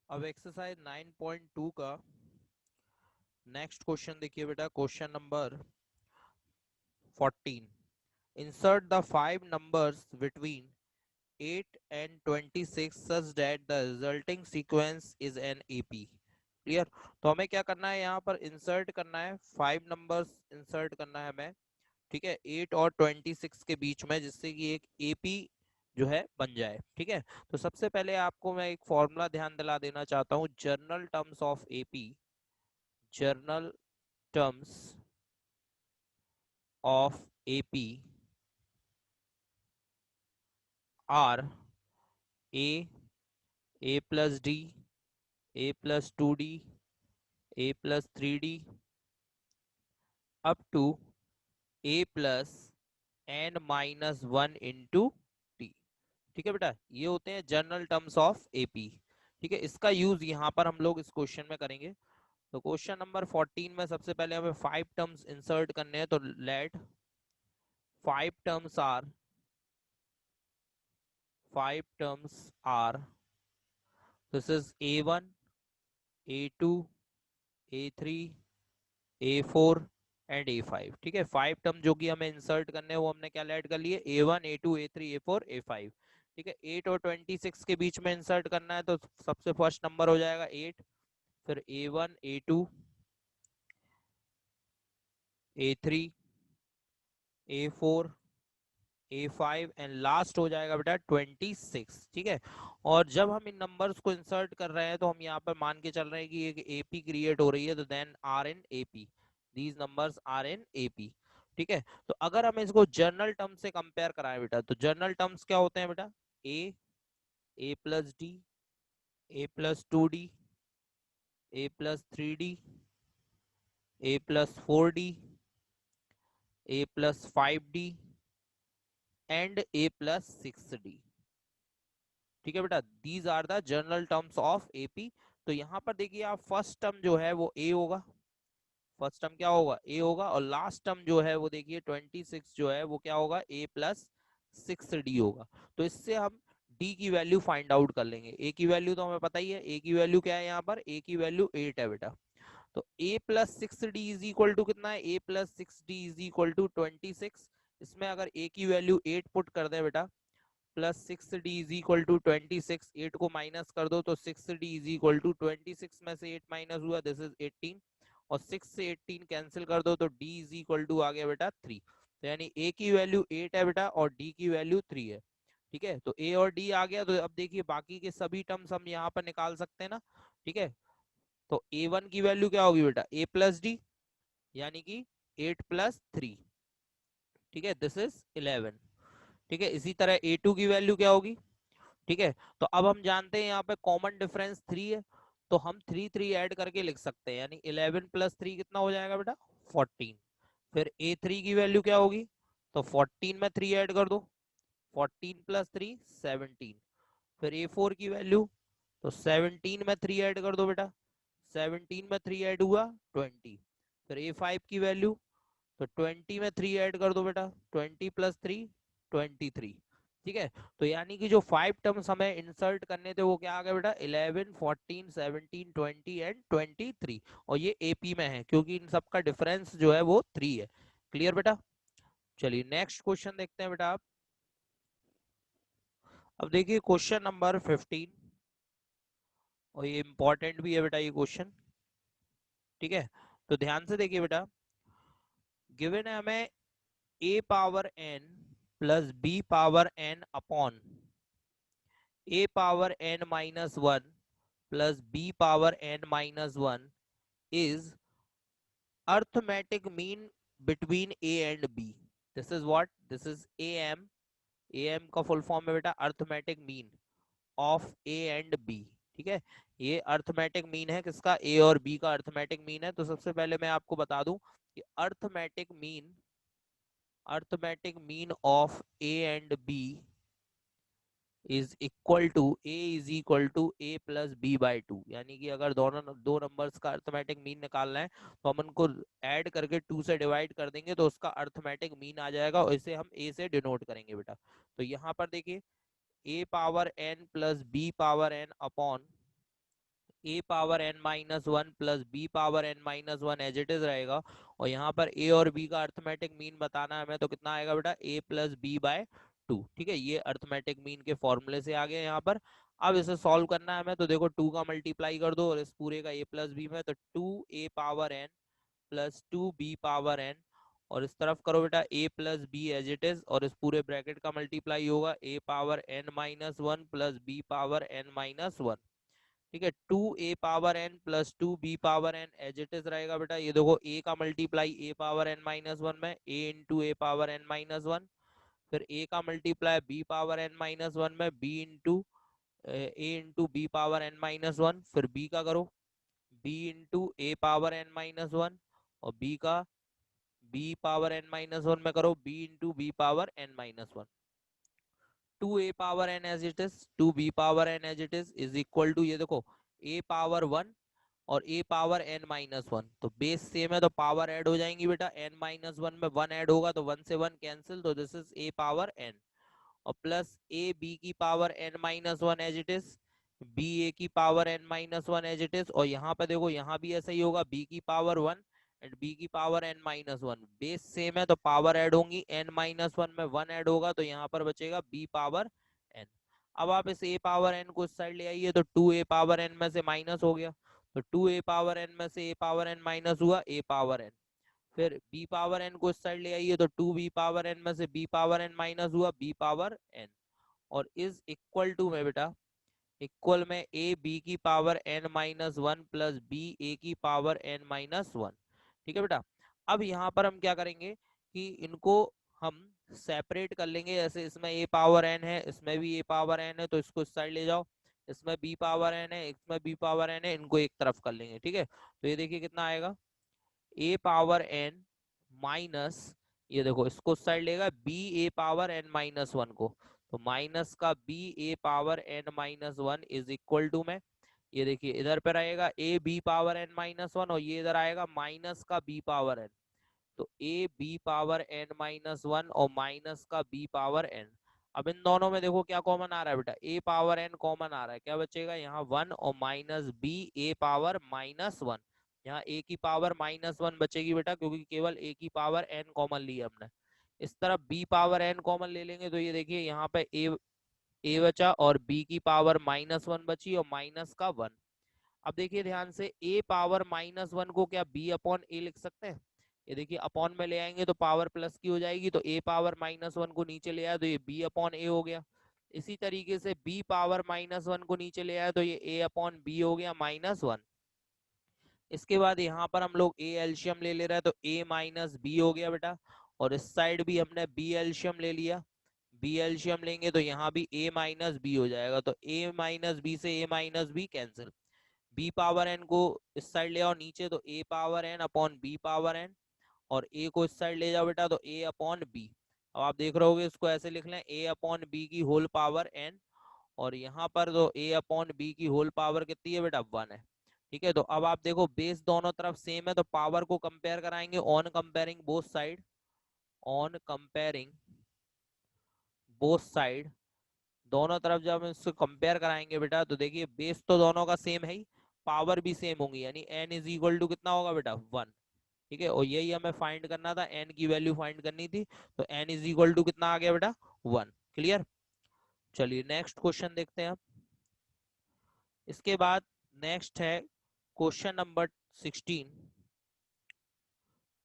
अब एक्सरसाइज 9.2 का next question देखिए बेटा, question number 14। Insert the 5 numbers between 8 and 26 such that the resulting sequence is an AP। Clear. तो हमें क्या करना है, यहाँ पर इंसर्ट करना है, 5 नंबर्स इंसर्ट करना है हमें, ठीक है, 8 और 26 के बीच में, जिससे कि एक एपी जो है बन जाए। ठीक है, तो सबसे पहले आपको मैं एक फॉर्मूला ध्यान दिला देना चाहता हूँ, general terms of AP. General terms of AP are A, A plus D, A plus 2D, A plus 3D, up to A plus N minus 1 into T. ठीक है बेटा, ये होते हैं जनरल टर्म्स ऑफ एपी। ठीक है, इसका use यहाँ पर हम लोग इस क्वेश्चन में करेंगे। तो क्वेश्चन नंबर 14 में सबसे पहले हमें 5 टर्म्स इंसर्ट करने हैं, तो let 5 terms are this is A1, A2, A3, A4 and A5। ठीक है, 5 टर्म जो कि हमें इंसर्ट करने हैं वो हमने क्या ऐड कर लिए, A1, A2, A3, A4, A5। ठीक है, 8 और 26 के बीच में इंसर्ट करना है, तो सबसे फर्स्ट नंबर हो जाएगा 8, फिर A1, A2, A3, A4, A5 and last हो जाएगा बेटा 26। ठीक है, और जब हम इन नंबर्स को इंसर्ट कर रहे हैं तो हम यहाँ पर मान के चल रहे हैं कि एक एपी क्रिएट हो रही है, तो then are in AP, these numbers are in AP. ठीक है, तो अगर हम इसको जर्नल टर्म से कंपेयर कराएं बेटा, तो जर्नल टर्म्स क्या होते हैं बेटा, A, A plus D, A plus 2D, A plus 3D, A plus 4D, A plus 5D and A plus 6D। ठीक है बेटा, these are the general terms of AP. तो यहाँ पर देखिए आप, फर्स्ट टर्म जो है वो ए होगा, फर्स्ट टर्म क्या होगा, ए होगा, और लास्ट टर्म जो है वो देखिए 26 जो है वो क्या होगा, ए प्लस 6D होगा। तो इससे हम डी की वैल्यू फाइंड आउट कर लेंगे। ए की वैल्यू तो हमें पता ही है, ए की वैल्यू क्या है, यहाँ पर ए की वैल्यू 8 है बेटा। तो A plus 6D is equal to कितना है, A plus 6D is equal to 26। इसमें अगर ए की वैल्यू 8 पुट कर दे बेटा, plus 6D is equal to 26, 8 को माइनस कर दो तो 6D इज इक्वल टू 26 में से 8 माइनस हुआ, दिस इज 18, और 6 से 18 कैंसिल कर दो तो D इज इक्वल टू आ गया बेटा 3। तो यानी A की वैल्यू 8 है बेटा और D की वैल्यू 3 है। ठीक है, तो A और D आ गया, तो अब देखिए बाकी के सभी टर्म्स हम यहाँ पर निकाल सकते हैं ना। ठीक है, तो A1 की वैल्यू क्या होगी बेटा, A प्लस डी, यानी कि 8 प्लस 3। ठीक है, दिस इज 11। ठीक है, इसी तरह A2 की वैल्यू क्या होगी। ठीक है, तो अब हम जानते हैं यहाँ पे कॉमन डिफरेंस 3 है, तो हम 3 3 ऐड करके लिख सकते हैं, यानी 11 प्लस 3 कितना हो जाएगा बेटा, 14। फिर A3 की वैल्यू क्या होगी, तो 14 में 3 ऐड कर दो, 14 प्लस 3 17। फिर A4 की वैल्यू, तो 17 में 3 ऐड कर दो बेटा, 17 में 3 ऐड हुआ 20। फिर A5 की वैल्यू, तो 20 में 3 ऐड कर दो बेटा, 20 प्लस 3 23। ठीक है, तो यानी कि जो 5 टर्म्स हमें इंसर्ट करने थे वो क्या आ गया बेटा, 11, 14, 17, 20 एंड 23। और ये एपी में है क्योंकि इन सबका डिफरेंस जो है वो 3 है। क्लियर बेटा। चलिए नेक्स्ट क्वेश्चन देखते हैं बेटा आप। अब देखिए क्वेश्चन नंबर 15, और ये इंपॉर्टेंट भी है बेटा ये क्वेश्चन। ठीक है, तो ध्यान से देखिए बेटा, गिवन है हमें a power n plus b power n upon a power n minus 1 plus b power n minus 1 is arithmetic mean between a and b। this is what, this is am का full form है बेटा arithmetic mean of a and b। ठीक है, ये arithmetic mean है किसका, a और b का अर्थमेटिक मीन है। तो सबसे पहले मैं आपको बता दूं कि arithmetic mean of a and b is equal to A is equal to A plus B by two. यानी कि अगर दोनों दो नंबर्स का अर्थमेटिक मीन निकालना है तो हम उनको ऐड करके 2 से डिवाइड कर देंगे तो उसका अर्थमेटिक मीन आ जाएगा, और इसे हम ए से डिनोट करेंगे बेटा। तो यहाँ पर देखिए a power n plus b power n upon A power N minus one plus B power N minus one as it is रहेगा। और यहाँ पर ए और बी का अर्थमेटिक मीन बताना है हमें, तो कितना आएगा बेटा, ए प्लस बी बाय टू। ठीक है, ये अर्थमेटिक मीन के फॉर्मूले से आ गए यहाँ पर। अब इसे सॉल्व करना है हमें, तो देखो टू का मल्टीप्लाई कर दो और इस पूरे का ए प्लस बी में, तो two A power N plus two B power N, और इस तरफ करो बेटा a plus B as it is, और इस पूरे ब्रैकेट का मल्टीप्लाई होगा a power n minus one plus B power n minus one. ठीक है, two A power n plus two B power n as it is रहेगा बेटा। ये देखो a का multiply a power n minus one में a into A power n minus one, फिर a का multiply b power n minus one में b into a into B power n minus one, फिर b का करो b into A power n minus one, और b का b power n minus one में करो b into B power n minus one. Two A power n as it is, two B power n as it is equal to, ये देखो a power one और a power n minus one, तो base same है तो power add हो जाएंगी बेटा, n minus one में वन ऐड होगा तो वन से वन कैंसिल, तो this is a power n, और प्लस ए बी की power n minus one as it is, b a की power n minus one as it is, और यहाँ पे देखो यहाँ भी ऐसा ही होगा, b की पावर वन एंड b की power n minus one, base same है तो पावर ऐड होंगी, n माइनस वन में वन ऐड होगा तो यहाँ पर बचेगा b पावर n। अब आप इस a पावर n को इस साइड ले आइए, तो टू ए पावर n में से माइनस हो गया, तो टू ए पावर n में से a पावर n माइनस हुआ a पावर n, फिर b पावर n को इस साइड ले आइए, तो टू बी पावर n में से b पावर n माइनस हुआ b पावर n, और इज इक्वल टू में बेटा, इक्वल में ए बी की power n minus one plus b a की पावर n माइनस वन। ठीक है बेटा, अब यहाँ पर हम क्या करेंगे कि इनको हम सेपरेट कर लेंगे, जैसे इसमें a पावर n है, इसमें भी a पावर n है, तो इसको इस साइड ले जाओ, इसमें b पावर n है, इसमें b पावर n है, इनको एक तरफ कर लेंगे। ठीक है, तो ये देखिए कितना आएगा, a पावर n माइनस, ये देखो इसको साइड लेगा b a power n minus one को, तो माइनस का b a power n minus one is equal to में, ये देखिए इधर पे रहेगा a b power n minus one, और ये इधर आएगा माइनस का b पावर n, तो a b power n minus one और माइनस का b पावर n। अब इन दोनों में देखो क्या कॉमन आ रहा है बेटा, a पावर n कॉमन आ रहा है, क्या बचेगा यहाँ वन, और minus b a power minus one, यहाँ a की पावर माइनस वन बचेगी बेटा, क्योंकि केवल a की पावर n कॉमन ली है हमने। इस तरफ b पावर n कॉमन ले लेंगे, तो ये देखिए यहाँ पे a बचा और b की पावर माइनस वन बची और माइनस का वन। अब देखिए ध्यान से, a पावर माइनस वन को क्या b अपॉन a लिख सकते हैं, ये देखिए अपॉन में ले आएंगे तो पावर प्लस की हो जाएगी, तो a पावर माइनस वन को नीचे ले आया तो ये b अपॉन a हो गया। इसी तरीके से b पावर माइनस वन को नीचे ले आया तो ये a अपॉन b हो गया माइनस वन। इसके बाद यहाँ पर हम लोग a एल्शियम ले ले रहे हैं, तो a माइनस b हो गया बेटा, और इस साइड भी हमने b एल्शियम ले लिया, b एल्शियम लेंगे तो यहाँ भी a माइनस b हो जाएगा, तो a माइनस b से a minus b cancel, b power n को इस साइड ले आओ नीचे, तो a power n upon b power n, और a को इस साइड ले जाओ बेटा तो a अपॉन b। अब आप देख रहे होगे इसको ऐसे लिख लें, a अपॉन b की होल पावर n, और यहाँ पर तो a अपॉन b की होल पावर कितनी है बेटा, वन है। ठीक है, तो अब आप देखो बेस दोनों तरफ सेम है, तो पावर को कंपेयर कराएंगे on comparing both side, on comparing both side, दोनों तरफ जब हम इसको कंपेयर कराएंगे बेटा, तो देखिए बेस तो दोनों का सेम है ही, पावर भी सेम होंगी, यानी n इज इक्वल टू कितना होगा बेटा, वन। ठीक है, और यही हमें फाइंड करना था, n की वैल्यू फाइंड करनी थी, तो n इज इक्वल टू कितना आ गया बेटा, वन। क्लियर, चलिए नेक्स्ट क्वेश्चन देखते हैं। इसके बाद नेक्स्ट है क्वेश्चन नंबर 16।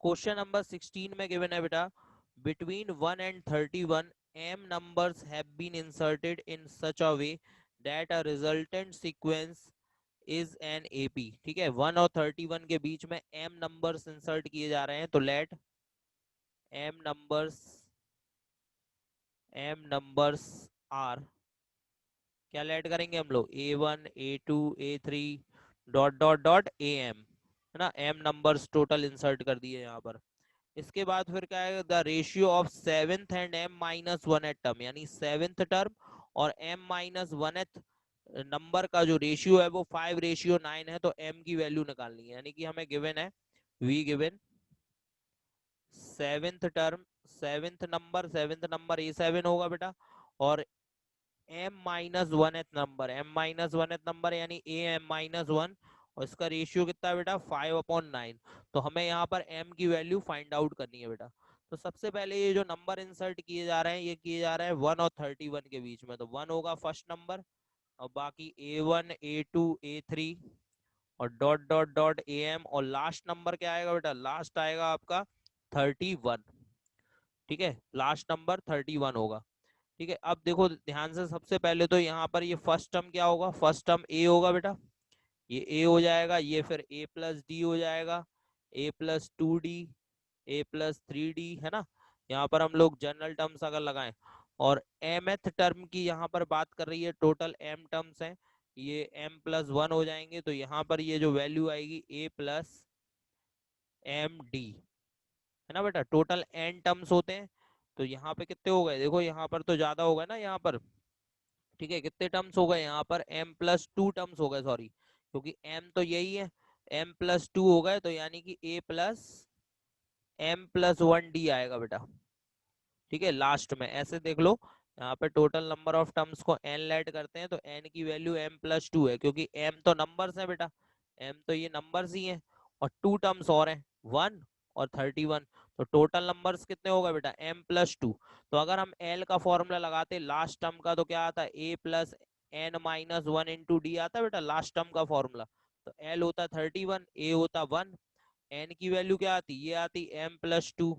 क्वेश्चन नंबर 16 में गिवन है बेटा, between 1 and 31 m numbers have been inserted in such a way that a resultant sequence is an AP। ठीक है, 1 और 31 के बीच में m नंबर्स इंसर्ट किए जा रहे हैं, तो लेट m नंबर्स आर, क्या लेट करेंगे हम लोग, a1 a2 a3 dot dot dot am, है ना, m नंबर्स टोटल इंसर्ट कर दिए यहाँ पर। इसके बाद फिर क्या है, the ratio of seventh and m minus one th term, यानी सेवेंथ टर्म और m माइनस वन एथ नंबर का जो रेशियो है वो 5:9 है, तो m की वैल्यू निकालनी है, यानी कि हमें गिवन है v given seventh term, seventh number a7 होगा बेटा, और m माइनस वन एथ नंबर, m माइनस वन एथ नंबर यानी a m माइनस वन, और इसका रेशियो कितना है बेटा 5/9। तो हमें यहाँ पर m की वैल्यू फाइंड आउट करनी है बेटा। तो सबसे पहले ये जो नंबर इंसर्ट किए जा रहे हैं ये किए जा रहे हैं 1 और 31 के बीच में, तो 1 होगा फर्स्ट नंबर और बाकी a1 a2 a3 और डॉट डॉट डॉट am, और लास्ट नंबर क्या आएगा बेटा, लास्ट आएगा आपका 31। ठीक है, लास्ट नंबर 31 होगा। ठीक है, अब देखो ध्यान से, सबसे पहले तो यहाँ पर ये फर्स्ट टर्म क्या होगा, फर्स्ट टर्म ए होगा बेटा, ये ए हो जाएगा, ये फिर ए प्लस डी हो जाएगा, ए plus 2d, A plus 3d, है ना। यहाँ पर हम लोग जनरल टर्म्स अगर लगाएं, और mth टर्म की यहाँ पर बात कर रही है, टोटल m टर्म्स हैं, ये m प्लस वन हो जाएंगे, तो यहाँ पर ये जो वैल्यू आएगी a प्लस एम डी, है ना बेटा। टोटल n टर्म्स होते हैं, तो यहाँ पे कितने हो गए, देखो यहाँ पर तो ज्यादा हो गए ना यहाँ पर। ठीक है, कितने टर्म्स हो गए यहाँ पर, m+2 टर्म्स हो गए, सॉरी, क्योंकि m तो यही है, m+2 हो गए, तो यानी कि a प्लस m+1d आएगा बेटा। ठीक है, लास्ट में ऐसे देख लो, यहाँ पे टोटल नंबर ऑफ टर्म्स को n लेट करते हैं, तो n की वैल्यू m+2 है, क्योंकि m तो नंबर्स है बेटा, m तो ये नंबर्स ही हैं, और टू टर्म्स और हैं, 1 और 31, तो टोटल नंबर्स कितने हो गए बेटा m+2। तो अगर हम l का फॉर्मूला लगाते लास्ट टर्म का, तो क्या आता है a प्लस n-1 × d आता है बेटा, लास्ट टर्म का फॉर्मूला। तो l होता 31, a होता 1, n की वैल्यू क्या आती, ये आती m+2,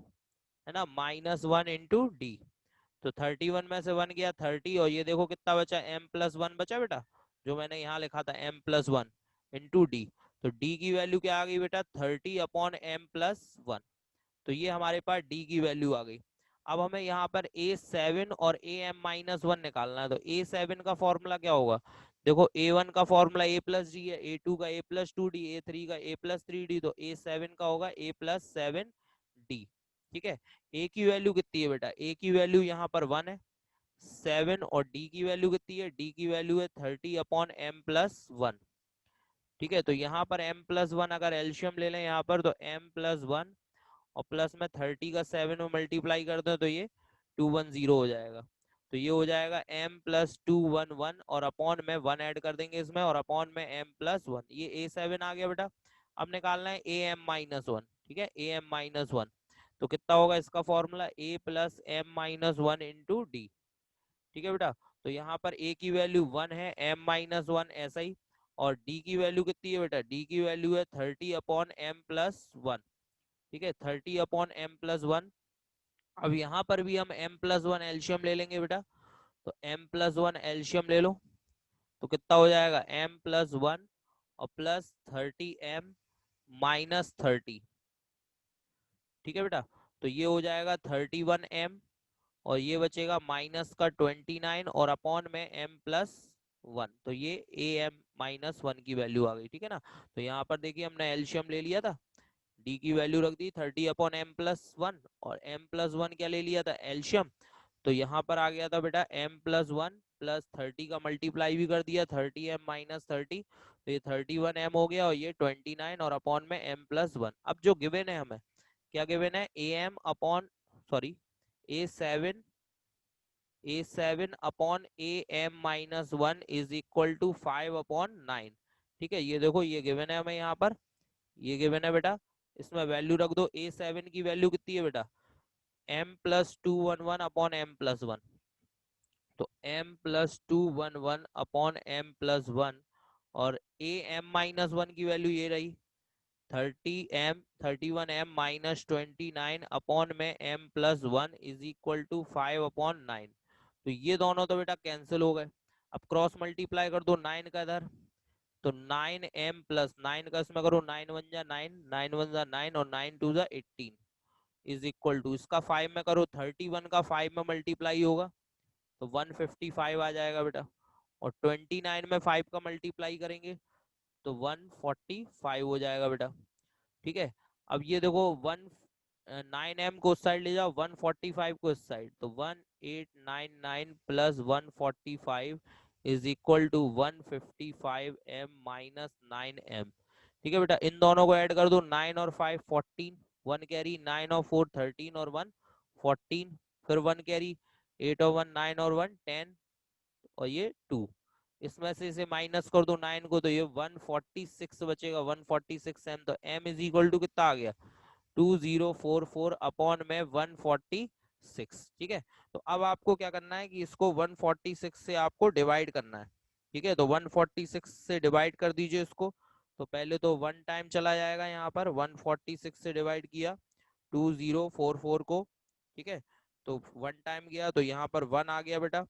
है ना, -1 × d। तो 31 में से 1 गया 30, और ये देखो कितना बचा, m+1 बचा बेटा, जो मैंने यहाँ लिखा था m+1 × d। तो d की वैल्यू क्या आ गई बेटा 30/m+1। तो ये हमारे पास d की वैल्यू आ गई। अब हमें यहाँ पर a7 और am-1 निकालना है, तो a7 का फॉर्मूला क्या होगा, देखो a1 का फॉर्मूला a प्लस डी है, a2 का a प्लस 2d, a3 का a प्लस 3d, तो a7 का होगा a प्लस 7d। ठीक है, a की वैल्यू कितनी है बेटा, a की वैल्यू यहाँ पर 1 है, 7, और d की वैल्यू कितनी है, d की वैल्यू है 30/m+1। ठीक है, तो यहाँ पर m+1 अगर एल्शियम ले लें यहाँ पर, तो m+1 और प्लस में 30 का 7 में मल्टीप्लाई कर दो, तो ये 210 हो जाएगा। तो ये हो जाएगा m+211, और अपॉन में 1 ऐड कर देंगे इसमें, और अपॉन में m+1, ये a7 आ गया बेटा। अब निकालना है am-1। ठीक है, am-1, तो कितना होगा इसका formula, a plus m-1 × d। ठीक है बेटा, तो यहाँ पर a की वैल्यू 1 है, m-1 ऐसा ही, और d की वैल्यू कितनी है बेटा, d की वैल्यू है 30/m+1। ठीक है, 30/m+1। अब यहाँ पर भी हम m+1 एल्शियम ले लेंगे बेटा, तो m+1 एल्शियम ले लो, तो कितना हो जाएगा m+1 और प्लस 30m-30। ठीक है बेटा, तो ये हो जाएगा 31m, और ये बचेगा माइनस का 29, और अपॉन में m+1, तो ये am-1 की वैल्यू आ गई। ठीक है ना, तो यहाँ पर देखिए हमने एल्शियम ले लिया था, d की वैल्यू रख दी 30/m+1, और m+1 क्या ले लिया था, एल्शियम। तो यहाँ पर आ गया था बेटा m+1 प्लस 30 का मल्टीप्लाई भी कर दिया, 30m-30, तो ये 31m हो गया, और ये 29, और अपॉन में m+1। अब जो गिवन है हमें, क्या गिवन है, am upon, sorry, a7 upon am-1 is equal to 5/9। ठीक है, ये देखो ये गिवन है हमें यहाँ पर, ये गिवन है बेटा, इसमें वैल्यू रख दो, a7 की वैल्यू कितनी है बेटा, m+211 अपॉन m+1, तो m+211 अपॉन m+1, और am-1 की वैल्यू ये रही 31m-29 अपॉन में m+1 इज इक्वल टू 5/9। तो ये दोनों तो बेटा कैंसिल हो गए, अब क्रॉस मल्टीप्लाई कर दो 9 का इधर, तो 9m+9 का इसमें करो, 9 1 जा 9, 9 1 जा 9, और 9 2 जा 18 इज इक्वल टू, इसका 5 में करो, 31 का 5 में मल्टीप्लाई होगा, तो 155 आ जाएगा बेटा, और 29 में 5 का मल्टीप्लाई करेंगे, तो 145 हो जाएगा बेटा। ठीक है, अब ये देखो 9m को उस साइड ले जाओ, 145 को इस साइड, तो 1899 plus 145 is equal to 155m-9m। ठीक है बेटा, इन दोनों को ऐड कर दो, 9 और 5 14, 1 कैरी, 9 और 4 13, और 1 14, फिर 1 कैरी, 8 और 1 9, और 1 10, और ये 2, इसमें से इसे माइनस कर दो 9 को, तो ये 146 बचेगा, 146 एम। तो एम इज इक्वल टू कितना आ गया, 2044 अपॉन में 146। ठीक है, तो अब आपको क्या करना है कि इसको 146 से आपको डिवाइड करना है। ठीक है, तो 146 से डिवाइड कर दीजिए इसको। तो पहले तो 1 टाइम चला जाएगा यहाँ पर, 146 से डिवाइड किया 2044 को। ठीक है, तो 1 टाइम गया तो यहाँ पर 1 आ गया बेटा।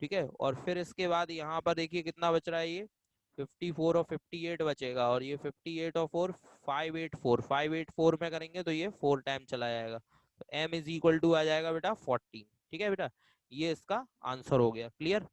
ठीक है, और फिर इसके बाद यहाँ पर देखिए कितना बच रहा है, ये 54 और 58 बचेगा, और ये 58 और 4 584, 584 में करेंगे तो ये 4 टाइम चला जाएगा। तो m इज इक्वल टू आ जाएगा बेटा 14। ठीक है बेटा, ये इसका आंसर हो गया। क्लियर।